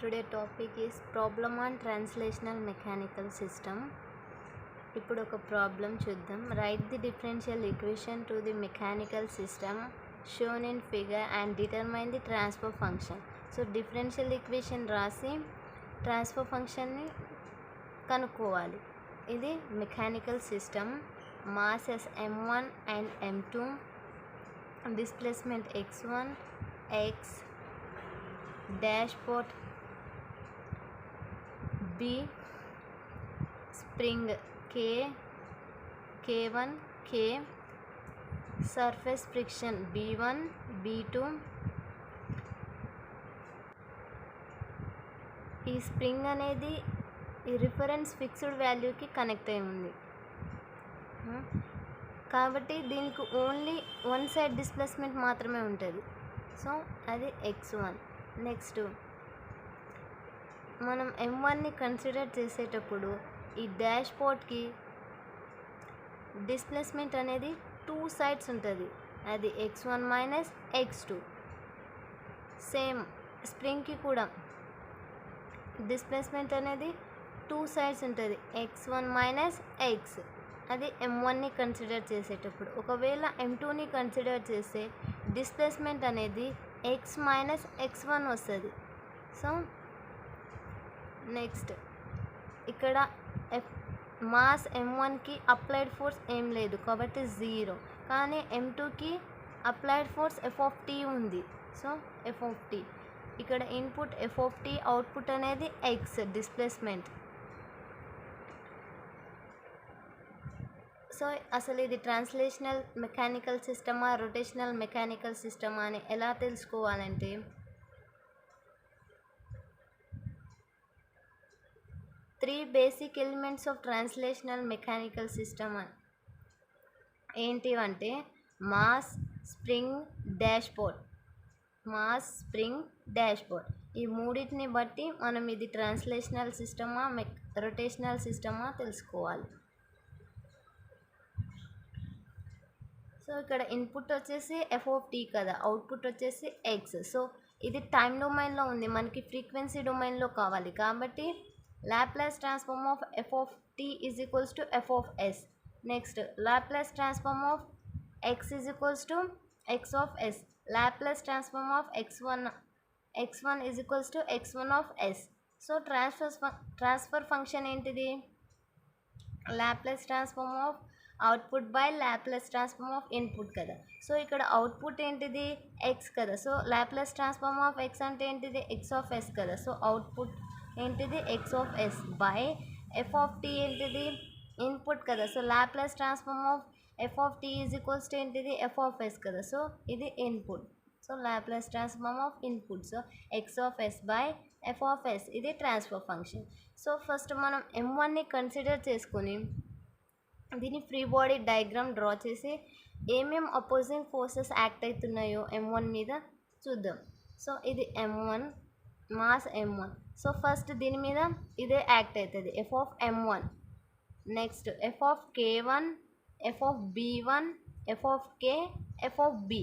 Today topic is problem on translational mechanical system. ఇప్పుడు ఒక problem చూద్దాం. Right the differential equation to the mechanical system shown in figure and determine the transfer function. So differential equation రాసి transfer ఫంక్షన్ని కనుక్కోవాలి. ఇది mechanical system. Masses m1 and m2, displacement x1 x, డాష్పోర్ట్ b, spring k, k1 k, surface friction b1 b2. ఈ spring అనేది ఈ reference fixed వాల్యూకి connect అయి ఉంది కాబట్టి దీనికి ఓన్లీ వన్ సైడ్ డిస్ప్లేస్మెంట్ మాత్రమే ఉంటుంది. సో అది x1. నెక్స్ట్ మనం m1ని కన్సిడర్ చేసేటప్పుడు ఈ డాష్ పోర్ట్కి డిస్ప్లేస్మెంట్ అనేది టూ సైడ్స్ ఉంటుంది. అది x1 మైనస్ x2. సేమ్ స్ప్రింగ్కి కూడా డిస్ప్లేస్మెంట్ అనేది టూ సైడ్స్ ఉంటుంది, x1 మైనస్ x. అది m1ని కన్సిడర్ చేసేటప్పుడు. ఒకవేళ m2ని కన్సిడర్ చేస్తే డిస్ప్లేస్మెంట్ అనేది x మైనస్ x1 వస్తుంది. సో నెక్స్ట్ ఇక్కడ మాస్ m1కి అప్లైడ్ ఫోర్స్ ఏం లేదు కాబట్టి 0, కానీ m2కి అప్లైడ్ ఫోర్స్ f ఉంది. సో f ఇక్కడ ఇన్పుట్ f, అవుట్పుట్ అనేది x డిస్ప్లేస్మెంట్. సో అసలు ఇది ట్రాన్స్లేషనల్ మెకానికల్ సిస్టమా రొటేషనల్ మెకానికల్ సిస్టమా అని ఎలా తెలుసుకోవాలంటే, three basic elements of translational mechanical system ఏంటివంటే mass, spring, dashpot. Mass, spring, dashpot. ఈ మూడింటిని బట్టి మనం ఇది ట్రాన్స్లేషనల్ సిస్టమా రొటేషనల్ సిస్టమా తెలుసుకోవాలి. సో ఇక్కడ ఇన్పుట్ వచ్చేసి f కదా, అవుట్పుట్ వచ్చేసి x. సో ఇది టైం డొమైన్లో ఉంది, మనకి ఫ్రీక్వెన్సీ డొమైన్లో కావాలి కాబట్టి Laplace transform of f is equals to f. Next Laplace transform of x is equals to x. Laplace transform of x1 is equals to x1 of s. So transfer function ఏంటిది? Laplace transform of output by Laplace transform of input కదా. So ఇక్కడ output ఏంటిది? x కదా. So Laplace transform of x అంటే ఏంటిది? x of s కదా. So output ఏంటిది? x of s by f ఏంటిది? ఇన్పుట్ కదా. So Laplace transform of f is equals to ఏంటిది? f ఆఫ్ s కదా. సో ఇది input. So Laplace transform of input. So x of s by f of s. ఇది transfer function. So first మనం m1ని consider చేసుకొని దీని free body diagram draw చేసి ఏమేం opposing forces act అవుతున్నాయో m1 మీద చూద్దాం. సో ఇది m1, mass m1. So first దీని మీద ఇదే యాక్ట్ అవుతుంది, f of m1. Next f of k1, f of b1, f of k, f of b.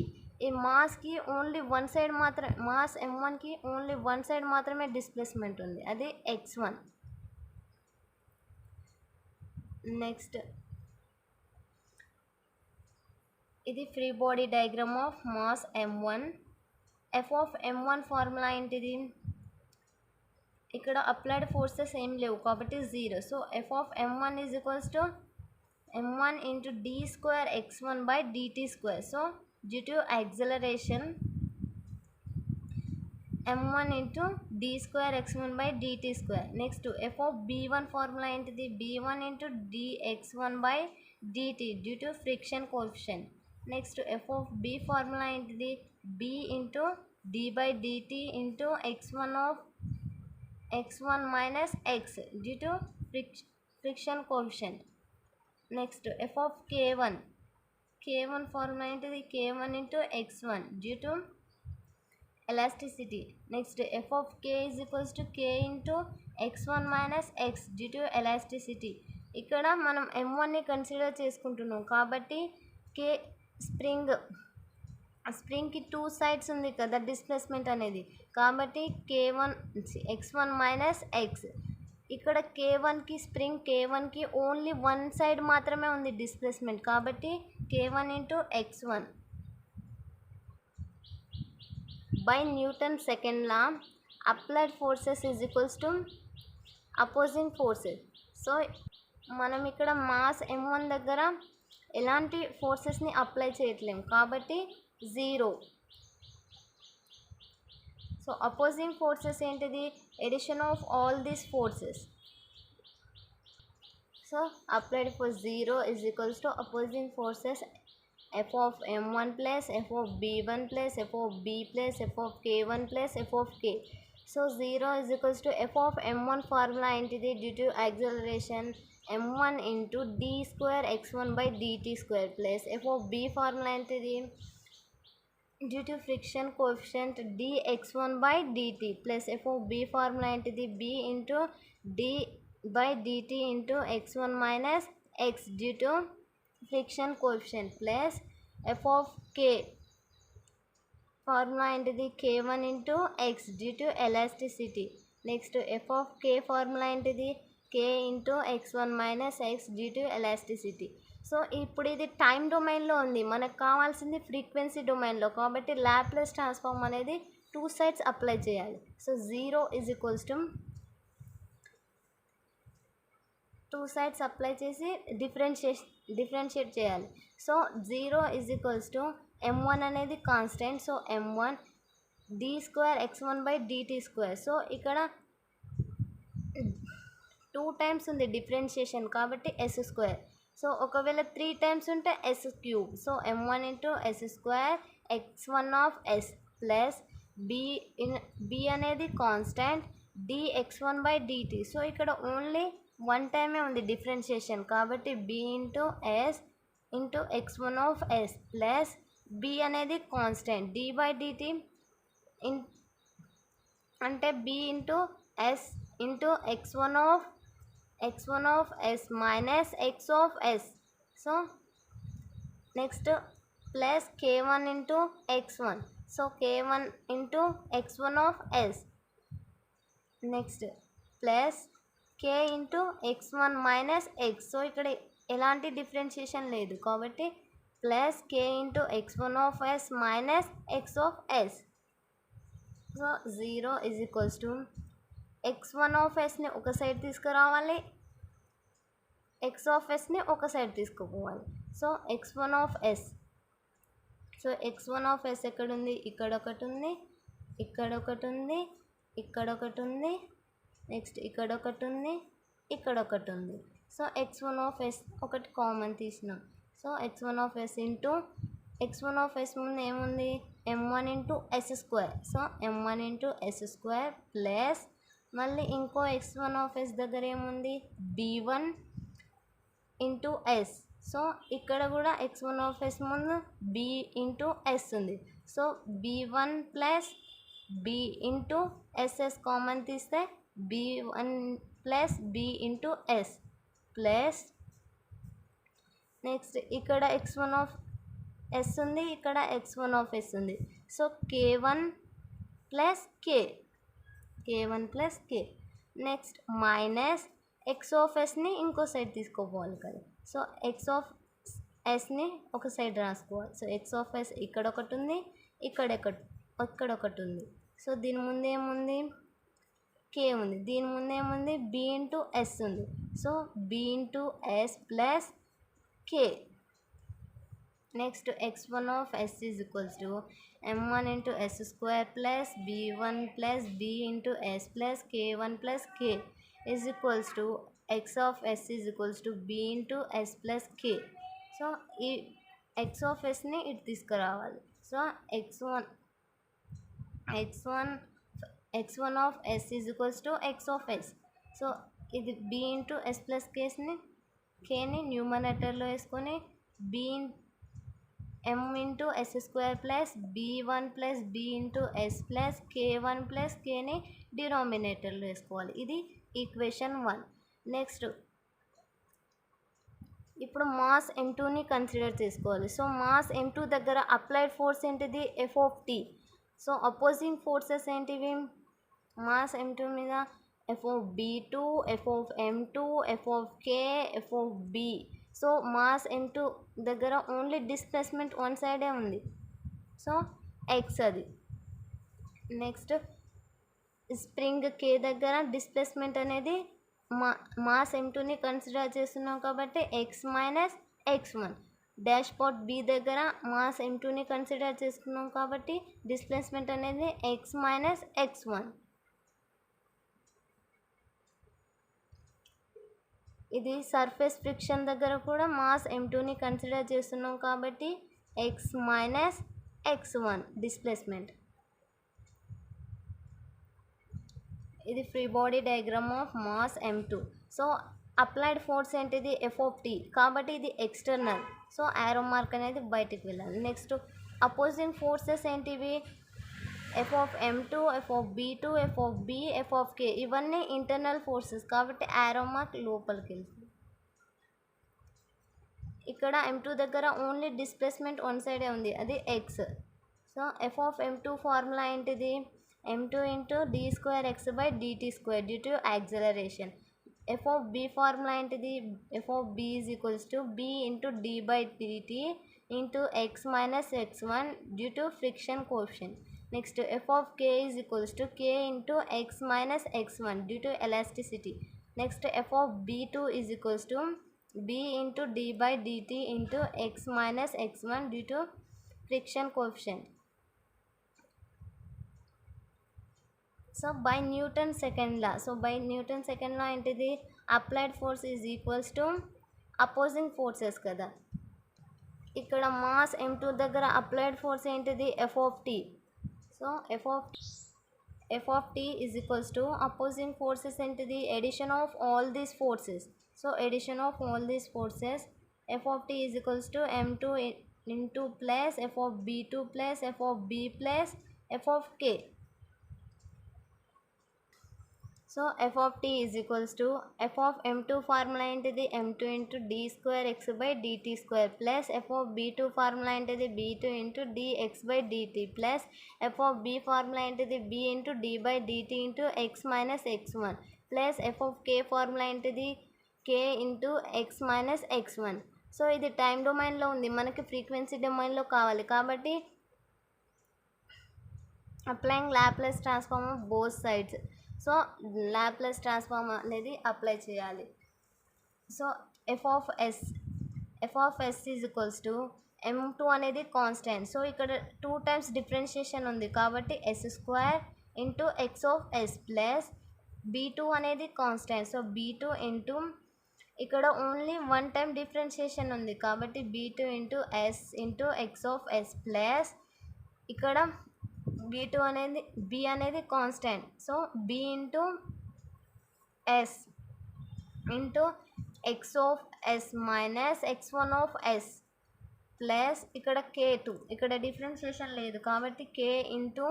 ఈ మాస్కి ఓన్లీ వన్ సైడ్ మాత్రమే, మాస్ m1కి ఓన్లీ వన్ సైడ్ మాత్రమే డిస్ప్లేస్మెంట్ ఉంది, అది x1. నెక్స్ట్ ఇది free body diagram of mass m1. f of m1 formula ఏంటిది? ఇక్కడ applied forces ఏం లేవు కాబట్టి 0. So f of m1 is equals to m1 into d square x1 by dt square. So due to acceleration m1 into d square x1 by dt square. Next f of b1 formula ఏంటిది? b1 into dx1 by dt due to friction coefficient. Next f of b formula ఏంటిది? b into d by dt into x1 minus x due to friction coefficient. Next f of k1 formula ఏంటిది? k1 into x1 due to elasticity. Next f of k is equals to k into x1 minus x due to elasticity. ఇక్కడ మనం m1ని consider చేసుకుంటున్నాం కాబట్టి k స్ప్రింగ్కి two sides ఉంది కదా displacement అనేది, కాబట్టి k1 x1 minus X. ఇక్కడ k1కి స్ప్రింగ్ k1కి ఓన్లీ వన్ సైడ్ మాత్రమే ఉంది డిస్ప్లేస్మెంట్, కాబట్టి k1 into x1 by Newton second law applied forces is equals to opposing forces. So మనం ఇక్కడ మాస్ m1 దగ్గర ఎలాంటి ఫోర్సెస్ని అప్లై చేయట్లేము కాబట్టి 0. సో అపోజింగ్ ఫోర్సెస్ ఏంటిది? Addition of all these forces. So applied force 0 is equals to opposing forces f of m1 plus f of b1 plus f of b plus f of k1 plus f of k. So 0 is equals to f of m1 formula ఏంటిది? due to acceleration m1 into d square x1 by dt square plus f of b formula ఏంటిది? due to friction coefficient dx1 by dt plus f of b formula ఏంటిది? b into d by dt into x1 minus x due to friction coefficient plus f of k formula ఏంటిది? k1 into x due to elasticity. Next f of k formula ఏంటిది? k into x1 minus x due to elasticity. So ఇప్పుడు ఇది time డొమైన్లో ఉంది, మనకు కావాల్సింది frequency డొమైన్లో, కాబట్టి లాప్లేస్ ట్రాన్స్ఫార్మ్ అనేది 2 సైడ్స్ అప్లై చేయాలి. So 0 is equals to 2 sides apply చేసి డిఫరెన్షియేట్ చేయాలి. So 0 is equals to m1 అనేది constant, so m1 d square x1 by dt square. So ఇక్కడ 2 టైమ్స్ ఉంది డిఫరెన్షియేషన్ కాబట్టి s స్క్వేర్. సో ఒకవేళ 3 times ఉంటే s cube. So m1 into s square x1 of s plus b అనేది constant dx1 by dt. So ఇక్కడ only 1 టైమే ఉంది differentiation కాబట్టి b into s into x1 of s plus b అనేది constant d by dt అంటే b into s into x1 of s minus x of s. So next plus k1 into x1, so k1 into x1 of s. Next plus k into x1 minus x. So ఇక్కడ ఎలాంటి differentiation లేదు కాబట్టి plus k into x1 of s minus x of s. So 0 is equals to x1 of sని ఒక side తీసుకురావాలి, x of sని ఒక side తీసుకుపోవాలి. So x1 of s, so x1 of s ఎక్కడుంది? ఇక్కడ ఒకటి ఉంది, ఇక్కడ ఒకటి ఉంది, ఇక్కడ ఒకటి ఉంది, నెక్స్ట్ ఇక్కడ ఒకటి ఉంది, ఇక్కడ ఒకటి ఉంది. సో x1 ఆఫ్ s ఒకటి కామన్ తీసినాం. So x1 of s into x1 of s ముందు ఏముంది? m1 into s square. So m1 into s square plus మళ్ళీ ఇంకో x1 ఆఫ్ s దగ్గర ఏముంది? b1 into s. సో ఇక్కడ కూడా x1 ఆఫ్ s ముందు b ఇంటూ s ఉంది. So b1 plus b into ss common తీస్తే b1 plus b into s plus next ఇక్కడ x1 ఆఫ్ s ఉంది, ఇక్కడ x1 ఆఫ్ s ఉంది. So k1 plus k. Next minus x of sని ఇంకో side తీసుకోపోవాలి కదా. So x of sని ఒక సైడ్ రాసుకోవాలి. సో x ఆఫ్ s ఇక్కడ ఒకటి ఉంది, ఇక్కడ ఒకటి ఉంది. సో దీని ముందు ఏముంది? k ఉంది. దీని ముందు ఏముంది? b ఇంటూ s ఉంది. So b into s plus k. Next x1 of s is equals to m1 into s square plus b1 plus b into s plus k1 plus k is equals to x of s is equals to b into s plus k. So ఈ x of sని ఇటు తీసుకురావాలి. So x1 of s is equals to x of s. So ఇది b into s plus kని న్యూమరేటర్లో వేసుకొని b m into s square plus b1 plus b into s plus k1 plus kని డినామినేటర్లో వేసుకోవాలి. ఇది ఈక్వేషన్ 1. నెక్స్ట్ ఇప్పుడు mass m2ని కన్సిడర్ చేసుకోవాలి. సో మాస్ m2 దగ్గర అప్లైడ్ ఫోర్స్ ఏంటిది? f of t. So opposing forces ఏంటివి? మాస్ m2 మీద f of b2, f of m2, f of k, f of b. So mass m2 దగ్గర only displacement one సైడే ఉంది, so x అది. Next spring k దగ్గర displacement అనేది mass m2ని consider చేస్తున్నాం కాబట్టి x minus x1. Dashpot b దగ్గర మాస్ m2ని కన్సిడర్ చేసుకున్నాం కాబట్టి డిస్ప్లేస్మెంట్ అనేది x మైనస్ x1. ఇది సర్ఫేస్ ఫ్రిక్షన్ దగ్గర కూడా మాస్ m2ని కన్సిడర్ చేస్తున్నాం కాబట్టి x మైనస్ x1 డిస్ప్లేస్మెంట్. ఇది free body diagram of mass m2. So applied force ఏంటిది? ఎఫ్ ఆఫ్ టీ, కాబట్టి ఇది ఎక్స్టర్నల్, సో యారో మార్క్ అనేది బయటికి వెళ్ళాలి. నెక్స్ట్ అపోజింగ్ ఫోర్సెస్ ఏంటివి? F of m2, f of b2, f of b, F of k, ఇవన్నీ internal forces కాబట్టి arrow mark లోపలికి వెళ్తుంది. ఇక్కడ m2 దగ్గర ఓన్లీ డిస్ప్లేస్మెంట్ వన్ సైడే ఉంది, అది x. So f of m2 formula ఏంటిది? m2 into d square x by dt square due to acceleration. F of b formula ఏంటిది? F of b is equals to b into d by dt into x minus x1 due to friction coefficient. Next f of k is equals to k into x minus x1 due to elasticity. Next f of b2 is equals to b into d by dt into x minus x1 due to friction coefficient. So by Newton second law. So by Newton second law ఏంటిది? Applied force is equals to opposing forces కదా. ఇక్కడ mass m2 దగ్గర applied force ఏంటిది? F of t. So f of t is equals to opposing forces ఏంటిది? Addition of all these forces. So addition of all these forces, f of t is equals to m2 into plus f of b2 plus f of b plus f of k. So f of t is equals to f of m2 formula ఏంటిది? m2 into d square x by dt square plus f of b2 formula ఏంటిది? b2 into dx by dt plus f of b formula ఏంటిది? b into d by dt into x minus x1 plus f of k formula ఏంటిది? k into x minus x1. So ఇది time డొమైన్లో ఉంది, మనకి frequency డొమైన్లో కావాలి కాబట్టి applying Laplace transform of both sides. So Laplace transform అనేది apply చేయాలి. So f of s is equals to m2 అనేది కాన్స్టెంట్. సో ఇక్కడ 2 టైమ్స్ డిఫరెన్షియేషన్ ఉంది కాబట్టి s square into x of s plus b2 అనేది కాన్స్టెంట్. సో b2 ఇంటూ ఇక్కడ only 1 time differentiation ఉంది కాబట్టి b2 into s into x of s plus ఇక్కడ b2 అనేది b అనేది constant. So b into s into x of s minus x1 of s plus ఇక్కడ k2, ఇక్కడ differentiation లేదు కాబట్టి k into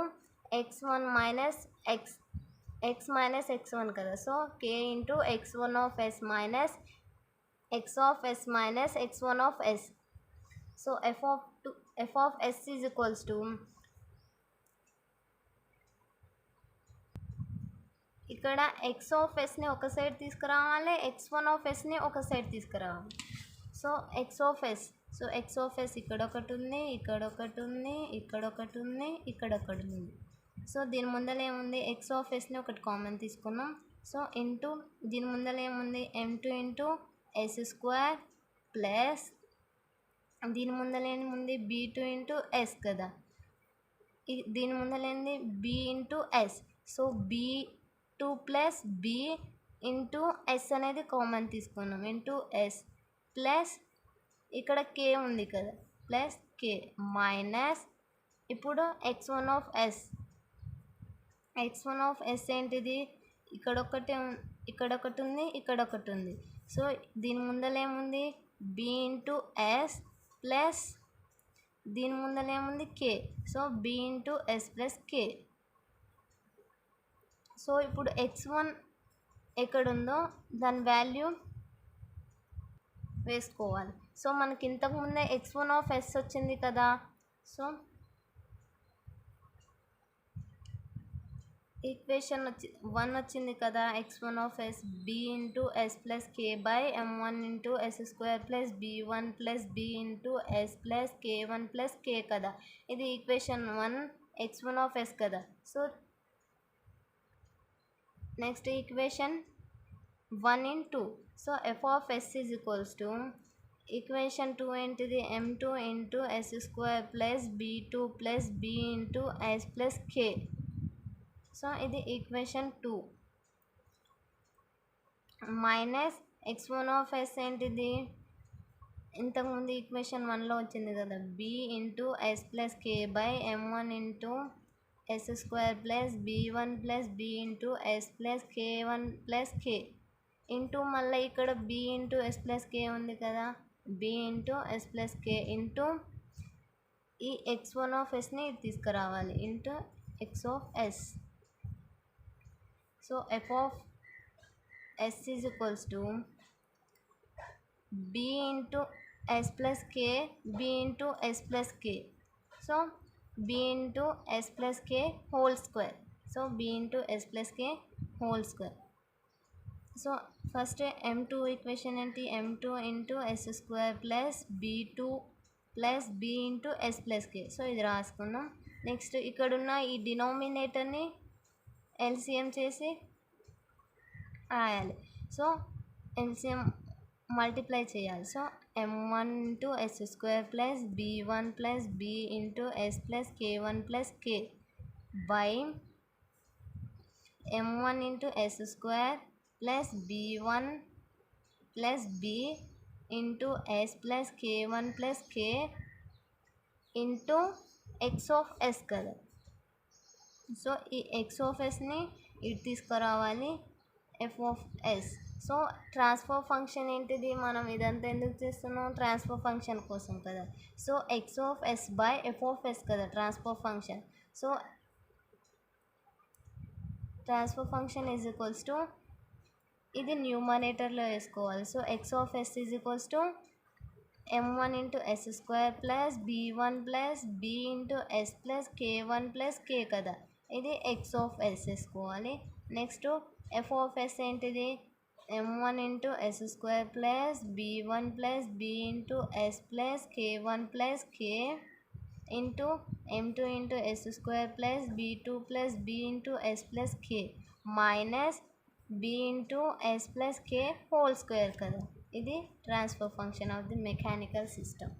x1 minus x minus x1 కదా. So k into x1 of s minus x of s minus x1 of s. So f of s is equals to ఇక్కడ x of ఎస్ని ఒక side తీసుకురావాలి, x1 of ఎస్ని ఒక side తీసుకురావాలి. So x of yes ఇక్కడ ఒకటి ఉంది, ఇక్కడ ఒకటి ఉంది, ఇక్కడ ఒకటి ఉంది, ఇక్కడ ఒకటి ఉంది. సో దీని ముందర ఏముంది? ఎక్స్ ఆఫ్ ఎస్ని ఒకటి కామన్ తీసుకున్నాం. సో ఇంటూ దీని ముందర ఏముంది? m2 into s square plus దీని ముందర ఏముంది? b2 ఇంటూ ఎస్ కదా. దీని ముందర ఏంది? b into s. So b2 plus b into s అనేది కామన్ తీసుకున్నాం ఇంటూ ఎస్ ప్లస్ ఇక్కడ k ఉంది కదా ప్లస్ k మైనస్ ఇప్పుడు x1 ఆఫ్ ఎస్ ఏంటిది? ఇక్కడ ఒకటి ఉంది, ఇక్కడ ఒకటి ఉంది. సో దీని ముందర ఏముంది? b ఇంటూ ఎస్ ప్లస్ దీని ముందర ఏముంది? k. So b into s plus k. So ఇప్పుడు x1 ఎక్కడుందో దాని వాల్యూ వేసుకోవాలి. సో మనకి ఇంతకుముందే x1 ఆఫ్ ఎస్ వచ్చింది కదా. సో ఈక్వేషన్ వచ్చి 1 వచ్చింది కదా, x1 of s b into s plus k by m1 into s square plus b1 plus b into s plus k1 plus k కదా. ఇది ఈక్వేషన్ 1 x1 ఆఫ్ ఎస్ కదా. So next equation 1 in 2. So f of s is equals to equation 2 ఏంటిది, m2 into s square plus b2 plus b into s plus k. So ఇది equation 2 minus x1 of s ఏంటిది, ఇంతకుముందు equation 1లో వచ్చింది కదా, b into s plus k by m1 into s square plus b1 plus b into s plus k1 plus k into మళ్ళీ ఇక్కడ b into s plus k ఉంది కదా, b into s plus k into ఈ x1 of ఎస్ని తీసుకురావాలి into x of s. So f of s is equals to b into s plus k, b into s plus k. So b into s plus k whole square. So b into s plus k whole square. So first m2 equation ఏంటి, m2 into s square plus b2 plus b into s plus k. So ఇది రాసుకున్నాం. Next ఇక్కడున్న ఈ డినామినేటర్ని LCM చేసి రాయాలి. So LCM multiply చేయాలి. So m1 into s square plus b1 plus b into s plus k1 plus k by m1 into s square plus b1 plus b into s plus k1 plus k into x of s కదా. So ఈ x of ఎస్ని ఇటు తీసుకురావాలి, f of s. So transfer function ఏంటిది, మనం ఇదంతా ఎందుకు చేస్తున్నాం, ట్రాన్స్ఫర్ ఫంక్షన్ కోసం కదా. So x of s by f of s కదా transfer function. So transfer function is equals to ఇది న్యూమరేటర్లో వేసుకోవాలి. So x of s is equals to m1 into s square plus b1 plus b into s plus k1 plus k కదా. ఇది x of s వేసుకోవాలి. Next f of s ఏంటిది, m1 into s square plus b1 plus b into s plus k1 plus k into m2 into s square plus b2 plus b into s plus k minus b into s plus k whole square కదా. ఇది transfer function of the mechanical system.